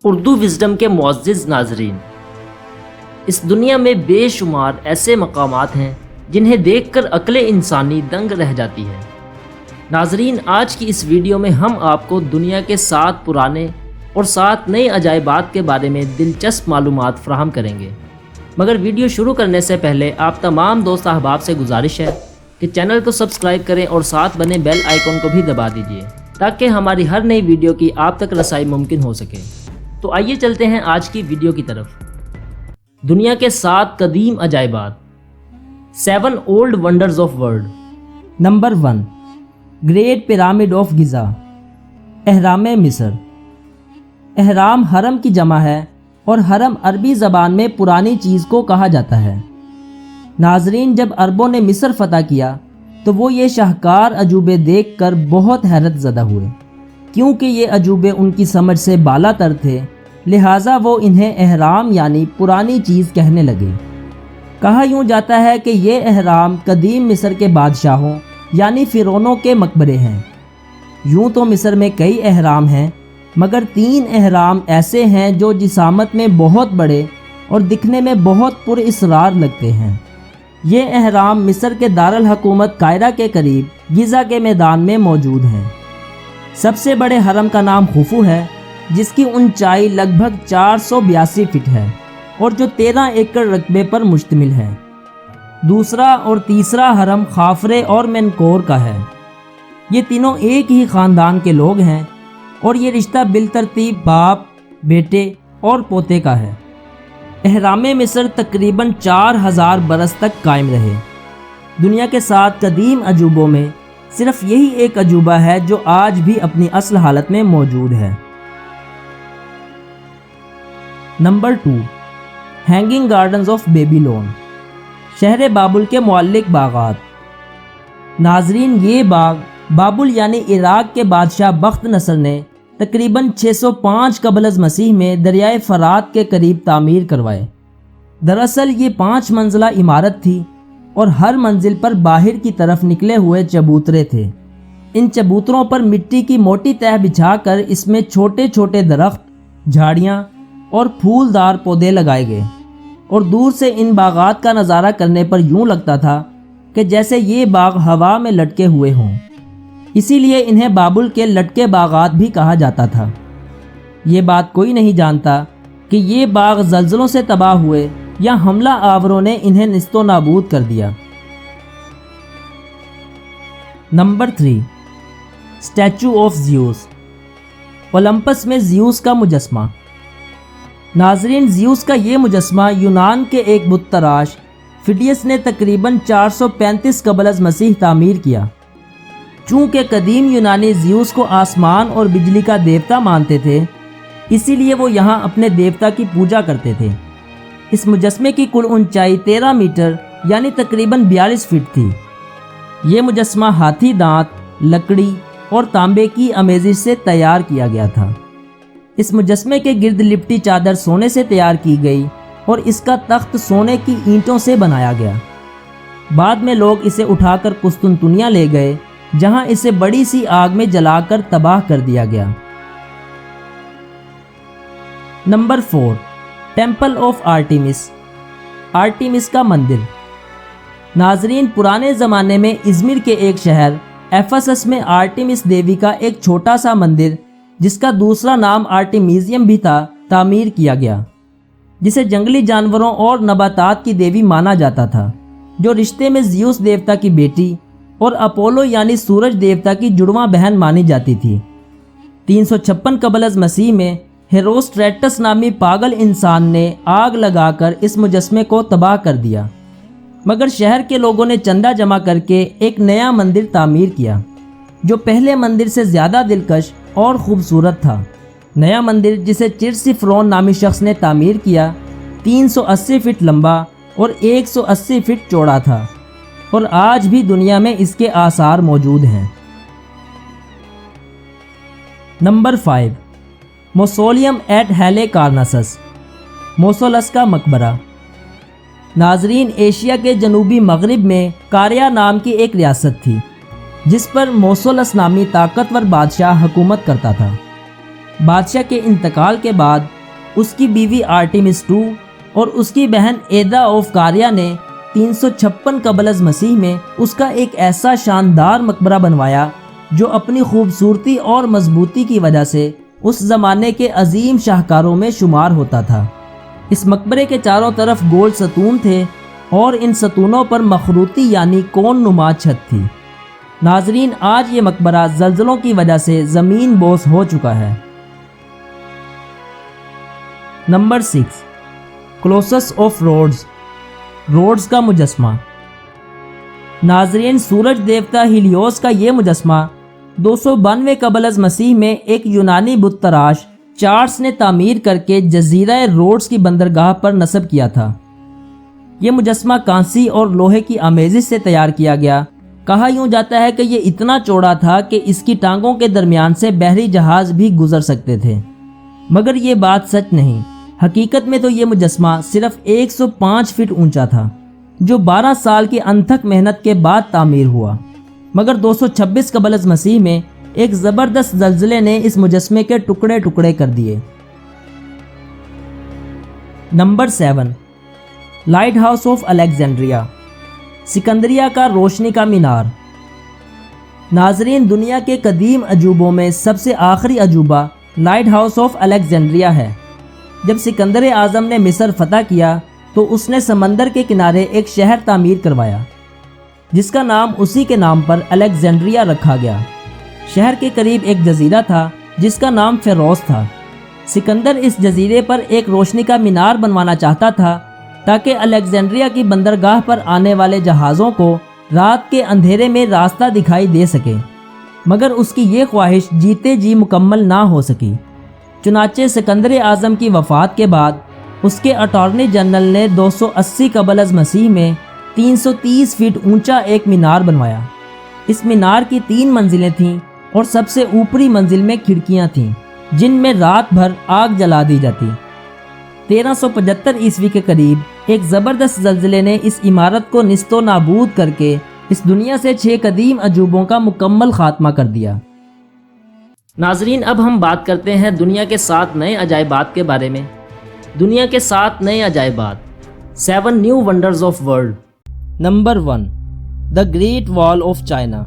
Urdu wisdom کے معزز ناظرین، اس دنیا میں بے شمار ایسے مقامات ہیں جنہیں دیکھ کر عقل انسانی دنگ رہ جاتی ہے۔ ناظرین، آج کی اس ویڈیو میں ہم آپ کو دنیا کے 7 پرانے اور 7 نئے عجائبات کے بارے میں دلچسپ معلومات فراہم کریں گے۔ مگر ویڈیو شروع کرنے سے پہلے آپ تمام دوست احباب سے گزارش ہے کہ چینل کو سبسکرائب کریں اور ساتھ بنے بیل آئیکن کو بھی دبا دیجیے تاکہ ہماری ہر نئی ویڈیو کی آپ تک رسائی ممکن ہو سکے۔ تو آئیے چلتے ہیں آج کی ویڈیو کی طرف۔ دنیا کے 7 قدیم عجائبات، 7 old wonders of world. Number 1، great pyramid of Giza, اہرام مصر۔ اہرام حرم کی جمع ہے اور حرم عربی زبان میں پرانی چیز کو کہا جاتا ہے۔ ناظرین، جب عربوں نے مصر فتح کیا تو وہ یہ شاہکار عجوبے دیکھ کر بہت حیرت زدہ ہوئے، کیونکہ یہ عجوبے ان کی سمجھ سے بالا تر تھے، لہٰذا وہ انہیں اہرام یعنی پرانی چیز کہنے لگے۔ کہا یوں جاتا ہے کہ یہ اہرام قدیم مصر کے بادشاہوں یعنی فرعونوں کے مقبرے ہیں۔ یوں تو مصر میں کئی اہرام ہیں، مگر 3 اہرام ایسے ہیں جو جسامت میں بہت بڑے اور دکھنے میں بہت پر اسرار لگتے ہیں۔ یہ اہرام مصر کے دارالحکومت قاہرہ کے قریب گزا کے میدان میں موجود ہیں۔ سب سے بڑے حرم کا نام خوفو ہے، جس کی اونچائی لگ بھگ 482 فٹ ہے اور جو 13 ایکڑ رقبے پر مشتمل ہے۔ دوسرا اور تیسرا حرم خافرے اور مینکور کا ہے۔ یہ تینوں ایک ہی خاندان کے لوگ ہیں اور یہ رشتہ بالترتیب باپ، بیٹے اور پوتے کا ہے۔ اہرام مصر تقریباً 4000 برس تک قائم رہے۔ دنیا کے 7 قدیم عجوبوں میں صرف یہی ایک عجوبہ ہے جو آج بھی اپنی اصل حالت میں موجود ہے۔ نمبر 2، ہینگنگ گارڈنز آف بیبیلون، شہر بابل کے معلق باغات۔ ناظرین، یہ باغ بابل یعنی عراق کے بادشاہ بخت نصر نے تقریباً 605 قبل از مسیح میں دریائے فرات کے قریب تعمیر کروائے۔ دراصل یہ 5 منزلہ عمارت تھی اور ہر منزل پر باہر کی طرف نکلے ہوئے چبوترے تھے۔ ان چبوتروں پر مٹی کی موٹی تہ بچھا کر اس میں چھوٹے چھوٹے درخت، جھاڑیاں اور پھولدار پودے لگائے گئے، اور دور سے ان باغات کا نظارہ کرنے پر یوں لگتا تھا کہ جیسے یہ باغ ہوا میں لٹکے ہوئے ہوں۔ اسی لیے انہیں بابل کے لٹکے باغات بھی کہا جاتا تھا۔ یہ بات کوئی نہیں جانتا کہ یہ باغ زلزلوں سے تباہ ہوئے یا حملہ آوروں نے انہیں نیست و نابود کر دیا۔ نمبر 3، اسٹیچو آف زیوس، اولمپس میں زیوس کا مجسمہ۔ ناظرین، زیوس کا یہ مجسمہ یونان کے ایک بت تراش فیڈیس نے تقریباً 435 قبل از مسیح تعمیر کیا۔ چونکہ قدیم یونانی زیوس کو آسمان اور بجلی کا دیوتا مانتے تھے، اسی لیے وہ یہاں اپنے دیوتا کی پوجا کرتے تھے۔ اس مجسمے کی کل اونچائی 13 میٹر یعنی تقریباً 42 فٹ تھی۔ یہ مجسمہ ہاتھی دانت، لکڑی اور تانبے کی آمیزش سے تیار کیا گیا تھا۔ اس مجسمے کے گرد لپٹی چادر سونے سے تیار کی گئی اور اس کا تخت سونے کی اینٹوں سے بنایا گیا۔ بعد میں لوگ اسے اٹھا کر قسطنطنیہ لے گئے، جہاں اسے بڑی سی آگ میں جلا کر تباہ کر دیا گیا۔ Number 4، temple of Artemis, Artemis کا مندر۔ ناظرین، پرانے زمانے میں ازمر کے ایک شہر ایفسس میں آرٹیمس دیوی کا ایک چھوٹا سا مندر، جس کا دوسرا نام آرٹیمیزیم بھی تھا، تعمیر کیا گیا، جسے جنگلی جانوروں اور نباتات کی دیوی مانا جاتا تھا، جو رشتے میں زیوس دیوتا کی بیٹی اور اپولو یعنی سورج دیوتا کی جڑواں بہن مانی جاتی تھی۔ 356 قبل از مسیح میں ہیروسٹریٹس نامی پاگل انسان نے آگ لگا کر اس مجسمے کو تباہ کر دیا، مگر شہر کے لوگوں نے چندہ جمع کر کے ایک نیا مندر تعمیر کیا، جو پہلے مندر سے زیادہ دلکش اور خوبصورت تھا۔ نیا مندر، جسے چرسیفرون نامی شخص نے تعمیر کیا، 380 فٹ لمبا اور 180 فٹ چوڑا تھا، اور آج بھی دنیا میں اس کے آثار موجود ہیں۔ نمبر 5، موسولیم ایٹ ہیلے کارناسس، موسولس کا مقبرہ۔ ناظرین، ایشیا کے جنوبی مغرب میں کاریا نام کی ایک ریاست تھی، جس پر موسولس نامی طاقتور بادشاہ حکومت کرتا تھا۔ بادشاہ کے انتقال کے بعد اس کی بیوی آرٹیمس II اور اس کی بہن ایدا آف کاریا نے 356 قبل از مسیح میں اس کا ایک ایسا شاندار مقبرہ بنوایا جو اپنی خوبصورتی اور مضبوطی کی وجہ سے اس زمانے کے عظیم شاہکاروں میں شمار ہوتا تھا۔ اس مقبرے کے چاروں طرف گول ستون تھے اور ان ستونوں پر مخروطی یعنی کون نما چھت تھی۔ ناظرین، آج یہ مقبرہ زلزلوں کی وجہ سے زمین بوس ہو چکا ہے۔ نمبر 6، کولوسس آف روڈز کا مجسمہ۔ ناظرین، سورج دیوتا ہیلیوس کا یہ مجسمہ 292 قبل از مسیح میں ایک یونانی بت تراش چارلس نے تعمیر کر کے جزیرہ روڈز کی بندرگاہ پر نصب کیا تھا۔ یہ مجسمہ کانسی اور لوہے کی آمیزش سے تیار کیا گیا۔ کہا یوں جاتا ہے کہ یہ اتنا چوڑا تھا کہ اس کی ٹانگوں کے درمیان سے بحری جہاز بھی گزر سکتے تھے، مگر یہ بات سچ نہیں۔ حقیقت میں تو یہ مجسمہ صرف 105 فٹ اونچا تھا، جو 12 سال کی انتھک محنت کے بعد تعمیر ہوا، مگر 226 قبل از مسیح میں ایک زبردست زلزلے نے اس مجسمے کے ٹکڑے ٹکڑے کر دیے۔ Number 7، lighthouse of Alexandria, سکندریہ کا روشنی کا مینار۔ ناظرین، دنیا کے قدیم عجوبوں میں سب سے آخری عجوبہ لائٹ ہاؤس آف الیگزینڈریا ہے۔ جب سکندر اعظم نے مصر فتح کیا تو اس نے سمندر کے کنارے ایک شہر تعمیر کروایا جس کا نام اسی کے نام پر الیگزینڈریا رکھا گیا۔ شہر کے قریب ایک جزیرہ تھا جس کا نام فیروس تھا۔ سکندر اس جزیرے پر ایک روشنی کا مینار بنوانا چاہتا تھا تاکہ الیگزینڈریا کی بندرگاہ پر آنے والے جہازوں کو رات کے اندھیرے میں راستہ دکھائی دے سکے، مگر اس کی یہ خواہش جیتے جی مکمل نہ ہو سکی۔ چنانچہ سکندر اعظم کی وفات کے بعد اس کے اٹارنی جنرل نے 280 قبل از مسیح میں 330 فٹ اونچا ایک مینار بنوایا۔ اس مینار کی 3 منزلیں تھیں اور سب سے اوپری منزل میں کھڑکیاں تھیں جن میں رات بھر آگ جلا دی جاتی۔ 1375 عیسوی کے قریب ایک زبردست زلزلے نے اس عمارت کو نیست و نابود کر کے اس دنیا سے 6 قدیم عجوبوں کا مکمل خاتمہ کر دیا۔ ناظرین، اب ہم بات کرتے ہیں دنیا کے 7 نئے عجائبات کے بارے میں۔ دنیا کے 7 نئے عجائبات، 7 new wonders of world. Number 1، the great وال آف چائنا۔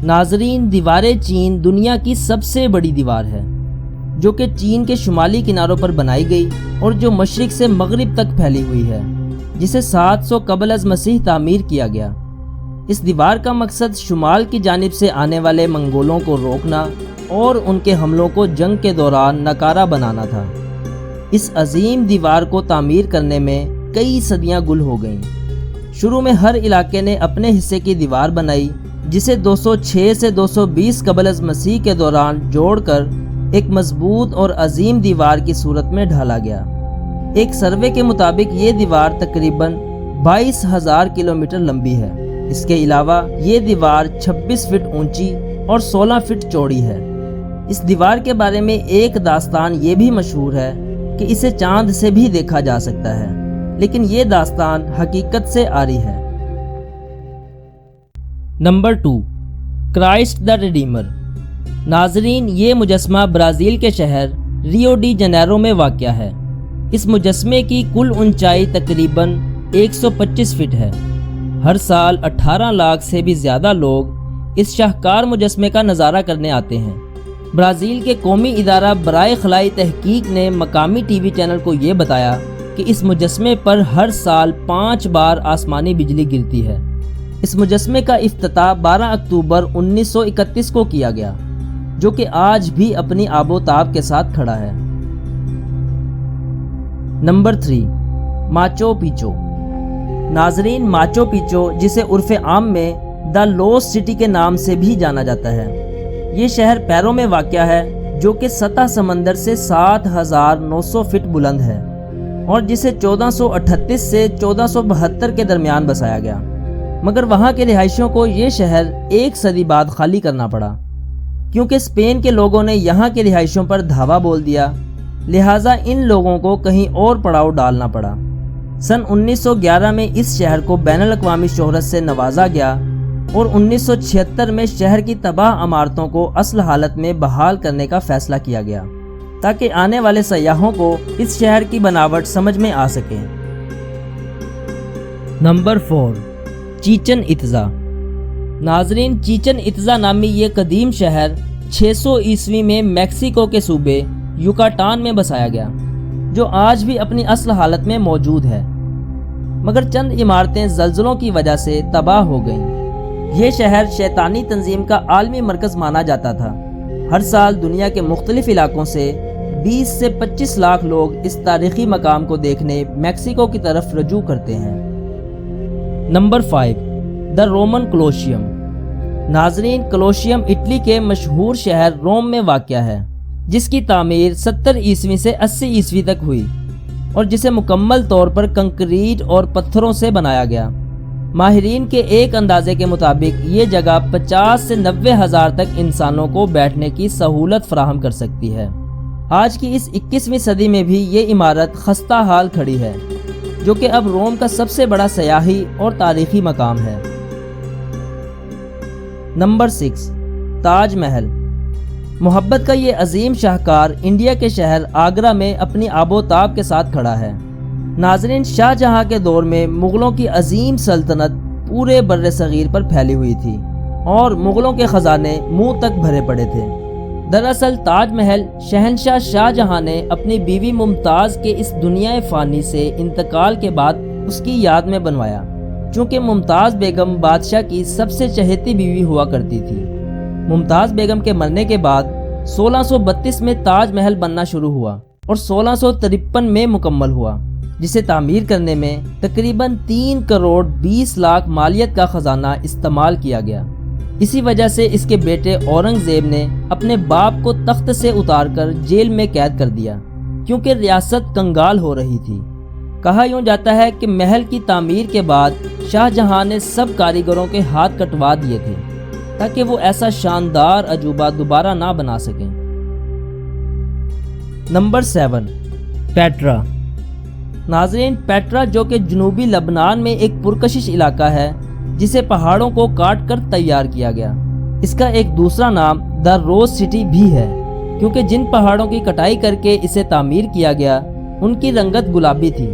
ناظرین، دیوار چین دنیا کی سب سے بڑی دیوار ہے جو کہ چین کے شمالی کناروں پر بنائی گئی اور جو مشرق سے مغرب تک پھیلی ہوئی ہے، جسے 700 قبل از مسیح تعمیر کیا گیا۔ اس دیوار کا مقصد شمال کی جانب سے آنے والے منگولوں کو روکنا اور ان کے حملوں کو جنگ کے دوران ناکارہ بنانا تھا۔ اس عظیم دیوار کو تعمیر کرنے میں کئی صدیاں گل ہو گئیں۔ شروع میں ہر علاقے نے اپنے حصے کی دیوار بنائی جسے 206 سے 220 قبل از مسیح کے دوران جوڑ کر ایک مضبوط اور عظیم دیوار کی صورت میں ڈھالا گیا۔ ایک سروے کے مطابق یہ دیوار تقریباً 22,000 کلومیٹر لمبی ہے۔ اس کے علاوہ یہ دیوار 26 فٹ اونچی اور 16 فٹ چوڑی ہے۔ اس دیوار کے بارے میں ایک داستان یہ بھی مشہور ہے کہ اسے چاند سے بھی دیکھا جا سکتا ہے، لیکن یہ داستان حقیقت سے عاری ہے۔ نمبر 2، کرائسٹ دا ریڈیمر۔ ناظرین، یہ مجسمہ برازیل کے شہر ریو ڈی جنیرو میں واقع ہے۔ اس مجسمے کی کل اونچائی تقریباً 125 فٹ ہے۔ ہر سال 18 لاکھ سے بھی زیادہ لوگ اس شاہکار مجسمے کا نظارہ کرنے آتے ہیں۔ برازیل کے قومی ادارہ برائے خلائی تحقیق نے مقامی ٹی وی چینل کو یہ بتایا کہ اس مجسمے پر ہر سال 5 بار آسمانی بجلی گرتی ہے۔ اس مجسمے کا افتتاح 12 اکتوبر 1931 کو کیا گیا، جو کہ آج بھی اپنی آب و تاب کے ساتھ کھڑا ہے۔ Number 3، Machu Picchu. ناظرین، ماچو پیچو، جسے عرف عام میں دا لوسٹ سٹی کے نام سے بھی جانا جاتا ہے، یہ شہر پیرو میں واقع ہے جو کہ سطح سمندر سے 7,900 فٹ بلند ہے اور جسے 1438 سے 1472 کے درمیان بسایا گیا، مگر وہاں کے رہائشیوں کو یہ شہر 1 صدی بعد خالی کرنا پڑا کیونکہ اسپین کے لوگوں نے یہاں کے رہائشیوں پر دھاوا بول دیا، لہٰذا ان لوگوں کو کہیں اور پڑاؤ ڈالنا پڑا۔ سن 1911 میں اس شہر کو بین الاقوامی شہرت سے نوازا گیا اور 1976 میں شہر کی تباہ عمارتوں کو اصل حالت میں بحال کرنے کا فیصلہ کیا گیا۔ تاکہ آنے والے سیاحوں کو اس شہر کی بناوٹ سمجھ میں آ سکے۔ نمبر 4، چیچن اطزا۔ ناظرین، چیچن اطزا نامی یہ قدیم شہر 600 عیسوی میں میکسیکو کے صوبے یوکاٹان میں بسایا گیا، جو آج بھی اپنی اصل حالت میں موجود ہے، مگر چند عمارتیں زلزلوں کی وجہ سے تباہ ہو گئیں۔ یہ شہر شیطانی تنظیم کا عالمی مرکز مانا جاتا تھا۔ ہر سال دنیا کے مختلف علاقوں سے 20 سے 25 لاکھ لوگ اس تاریخی مقام کو دیکھنے میکسیکو کی طرف رجوع کرتے ہیں۔ Number 5، the Roman Colosseum. ناظرین، کولوسیوم اٹلی کے مشہور شہر روم میں واقع ہے، جس کی تعمیر 70 عیسوی سے 80 عیسوی تک ہوئی اور جسے مکمل طور پر کنکریٹ اور پتھروں سے بنایا گیا۔ ماہرین کے ایک اندازے کے مطابق یہ جگہ 50 سے 90 ہزار تک انسانوں کو بیٹھنے کی سہولت فراہم کر سکتی ہے۔ آج کی اس 21ویں صدی میں بھی یہ عمارت خستہ حال کھڑی ہے، جو کہ اب روم کا سب سے بڑا سیاحی اور تاریخی مقام ہے۔ نمبر 6، تاج محل۔ محبت کا یہ عظیم شاہکار انڈیا کے شہر آگرہ میں اپنی آب و تاب کے ساتھ کھڑا ہے۔ ناظرین، شاہ جہاں کے دور میں مغلوں کی عظیم سلطنت پورے بر صغیر پر پھیلی ہوئی تھی اور مغلوں کے خزانے منہ تک بھرے پڑے تھے۔ دراصل تاج محل شہنشاہ شاہ جہاں نے اپنی بیوی ممتاز کے اس دنیا فانی سے انتقال کے بعد اس کی یاد میں بنوایا، چونکہ ممتاز بیگم بادشاہ کی سب سے چہیتی بیوی ہوا کرتی تھی۔ ممتاز بیگم کے مرنے کے بعد 1632 میں تاج محل بننا شروع ہوا اور 1653 میں مکمل ہوا، جسے تعمیر کرنے میں تقریباً 3 کروڑ 20 لاکھ مالیت کا خزانہ استعمال کیا گیا۔ اسی وجہ سے اس کے بیٹے اورنگزیب نے اپنے باپ کو تخت سے اتار کر جیل میں قید کر دیا، کیونکہ ریاست کنگال ہو رہی تھی۔ کہا یوں جاتا ہے کہ محل کی تعمیر کے بعد شاہ جہاں نے سب کاریگروں کے ہاتھ کٹوا دیے تھے تاکہ وہ ایسا شاندار عجوبہ دوبارہ نہ بنا سکیں۔ Number 7، Petra. ناظرین، پیٹرا جو کہ جنوبی لبنان میں ایک پرکشش علاقہ ہے جسے پہاڑوں کو کاٹ کر تیار کیا گیا، اس کا ایک دوسرا نام دا روز سٹی بھی ہے، کیونکہ جن پہاڑوں کی کٹائی کر کے اسے تعمیر کیا گیا ان کی رنگت گلابی تھی،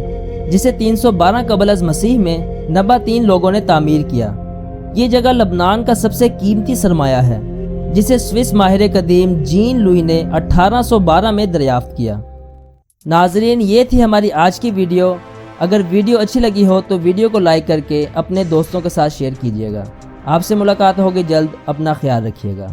جسے 312 قبل از مسیح میں نباتین لوگوں نے تعمیر کیا۔ یہ جگہ لبنان کا سب سے قیمتی سرمایہ ہے، جسے سوئس ماہر قدیم جین لوئی نے 1812 میں دریافت کیا۔ ناظرین، یہ تھی ہماری آج کی ویڈیو۔ اگر ویڈیو اچھی لگی ہو تو ویڈیو کو لائک کر کے اپنے دوستوں کے ساتھ شیئر کیجیے گا۔ آپ سے ملاقات ہوگی جلد، اپنا خیال رکھیے گا۔